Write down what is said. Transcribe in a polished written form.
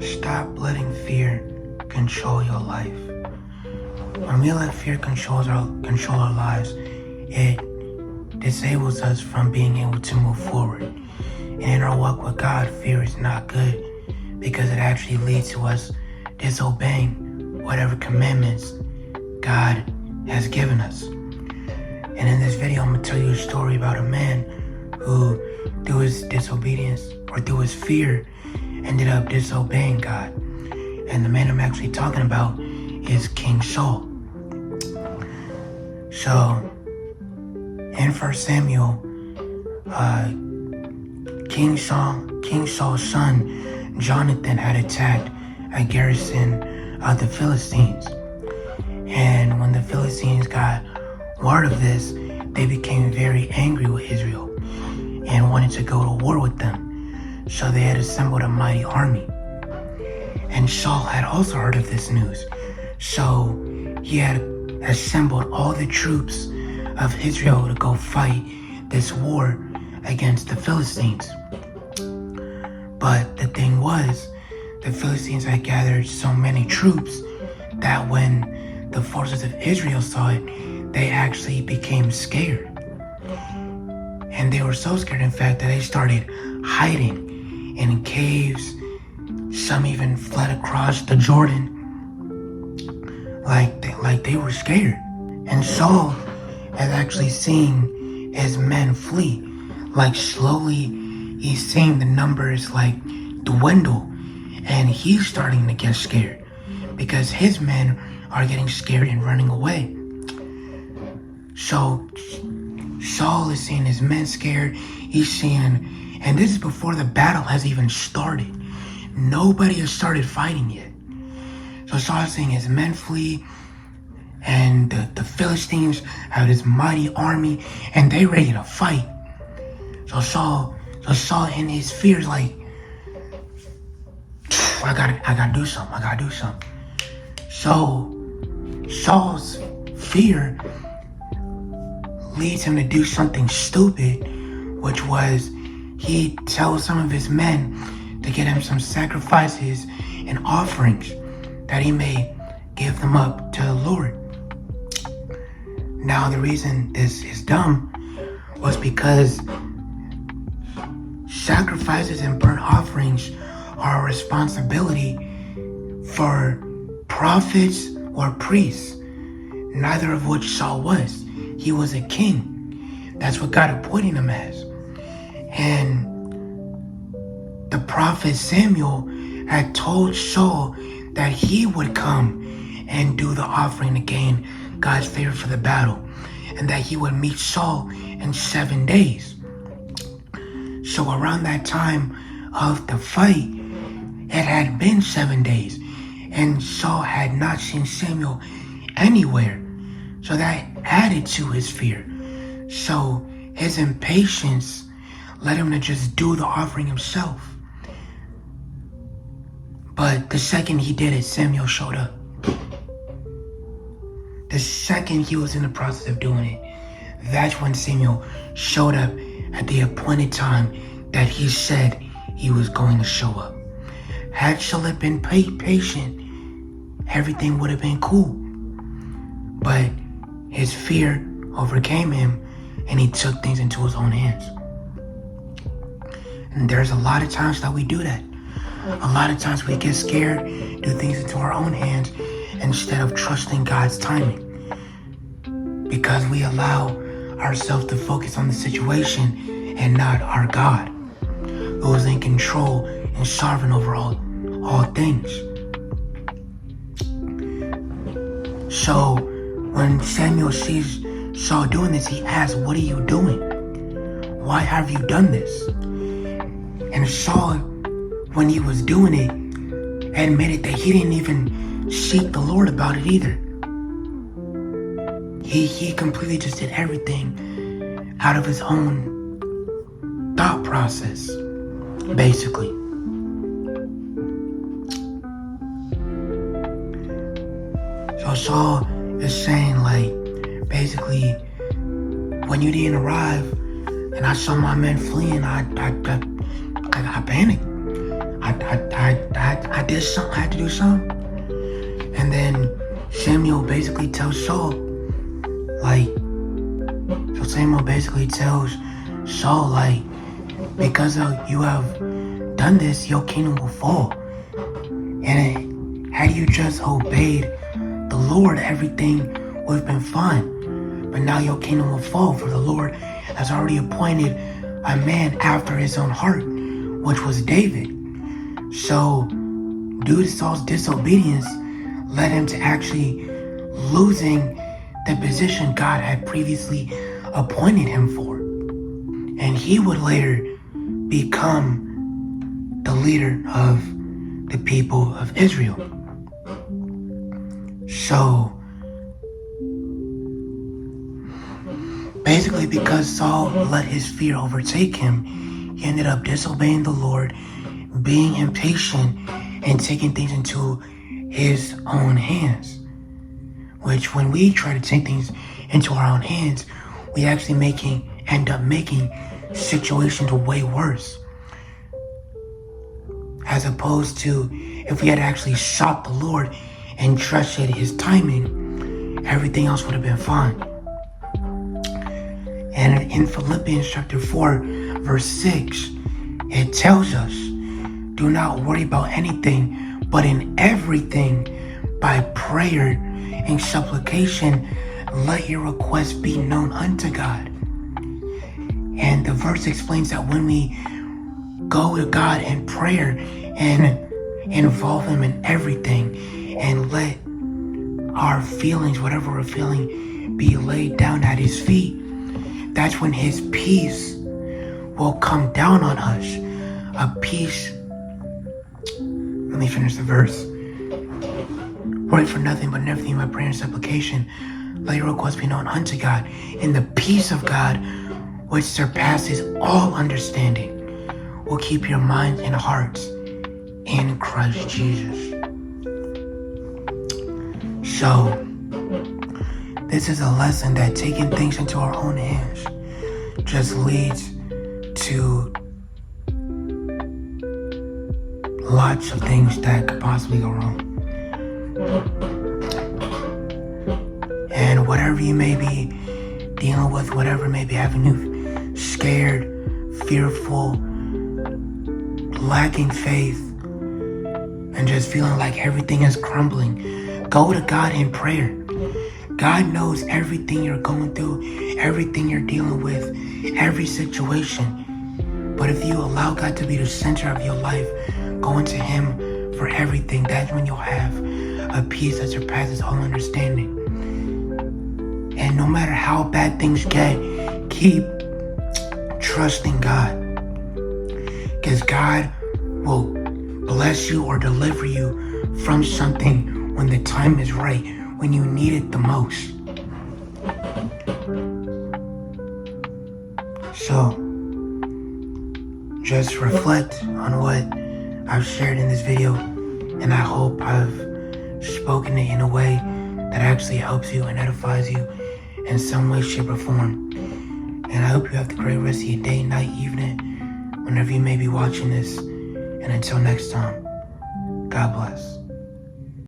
Stop letting fear control your life. When we let fear control our lives, it disables us from being able to move forward. And in our walk with God, fear is not good because it actually leads to us disobeying whatever commandments God has given us. And in this video, I'm going to tell you a story about a man who, through his disobedience or through his fear, ended up disobeying God. And the man I'm actually talking about is King Saul. So, in 1 Samuel, King Saul's son, Jonathan, had attacked a garrison of the Philistines. And when the Philistines got word of this, they became very angry with Israel and wanted to go to war with them. So they had assembled a mighty army. And Saul had also heard of this news. So he had assembled all the troops of Israel to go fight this war against the Philistines. But the thing was, the Philistines had gathered so many troops that when the forces of Israel saw it, they actually became scared. And they were so scared, in fact, that they started hiding in caves. Some even fled across the Jordan like they were scared. And Saul had actually seen his men flee. Like slowly he's seeing the numbers like dwindle, and he's starting to get scared because his men are getting scared and running away. So Saul is seeing his men scared. He's seeing, and this is before the battle has even started. Nobody has started fighting yet. So Saul is seeing his men flee, and the Philistines have this mighty army, and they ready to fight. So Saul in his fear is like, I gotta do something. So Saul's fear leads him to do something stupid, which was he tells some of his men to get him some sacrifices and offerings that he may give them up to the Lord. Now the reason this is dumb was because sacrifices and burnt offerings are a responsibility for prophets or priests, neither of which Saul was. He was a king. That's what God appointed him as. And the prophet Samuel had told Saul that he would come and do the offering to gain God's favor for the battle, and that he would meet Saul in 7 days. So around that time of the fight, it had been 7 days, and Saul had not seen Samuel anywhere. So that added to his fear. So his impatience led him to just do the offering himself. But the second he did it, Samuel showed up. The second he was in the process of doing it, that's when Samuel showed up at the appointed time that he said he was going to show up. Had Saul been patient, everything would have been cool. But his fear overcame him, and he took things into his own hands. And there's a lot of times that we do that. A lot of times we get scared, do things into our own hands instead of trusting God's timing. Because we allow ourselves to focus on the situation and not our God, who is in control and sovereign over all things. So when Samuel sees Saul doing this, he asks, "What are you doing? Why have you done this?" And Saul, when he was doing it, admitted that he didn't even seek the Lord about it either. He completely just did everything out of his own thought process, basically. So Saul is saying, like, basically, when you didn't arrive and I saw my men fleeing, I panicked. I I did something. I had to do something. And then Samuel basically tells Saul, Samuel basically tells Saul, because you have done this, your kingdom will fall. And had you just obeyed the Lord, everything would have been fine. But now your kingdom will fall, for the Lord has already appointed a man after his own heart, which was David. So, due to Saul's disobedience, led him to actually losing the position God had previously appointed him for. And he would later become the leader of the people of Israel. So, basically because Saul let his fear overtake him, he ended up disobeying the Lord, being impatient, and taking things into his own hands. Which, when we try to take things into our own hands, we actually end up making situations way worse. As opposed to if we had actually sought the Lord and trusted his timing, everything else would have been fine. And in Philippians chapter 4, verse 6, it tells us, do not worry about anything, but in everything, by prayer and supplication, let your requests be known unto God. And the verse explains that when we go to God in prayer and involve him in everything and let our feelings, whatever we're feeling, be laid down at his feet, that's when his peace will come down on us. A peace. Let me finish the verse. Worry for nothing, but in everything by prayer and supplication, let your requests be known unto God. And the peace of God, which surpasses all understanding, will keep your minds and hearts in Christ Jesus. So, this is a lesson that taking things into our own hands just leads to lots of things that could possibly go wrong. And whatever you may be dealing with, whatever may be having you scared, fearful, lacking faith, and just feeling like everything is crumbling, go to God in prayer. God knows everything you're going through, everything you're dealing with, every situation. But if you allow God to be the center of your life, going to him for everything, that's when you'll have a peace that surpasses all understanding. And no matter how bad things get, keep trusting God. Because God will bless you or deliver you from something when the time is right, when you need it the most. So, just reflect on what I've shared in this video, and I hope I've spoken it in a way that actually helps you and edifies you in some way, shape, or form. And I hope you have the great rest of your day, night, evening, whenever you may be watching this. And until next time, God bless.